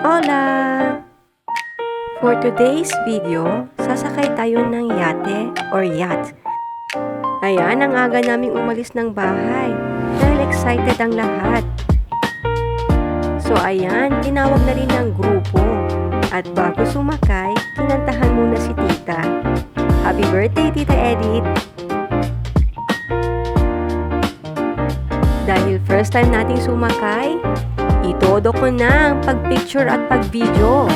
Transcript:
Hola! For today's video, sasakay tayo ng yate or yacht. Ayan, ang aga naming umalis ng bahay dahil excited ang lahat. So ayan, tinawag na rin ng grupo. At bago sumakay, kinantahan muna si tita. Happy birthday, Tita Edith! Dahil first time nating sumakay, itodo ko na ang pag-picture at pag-video.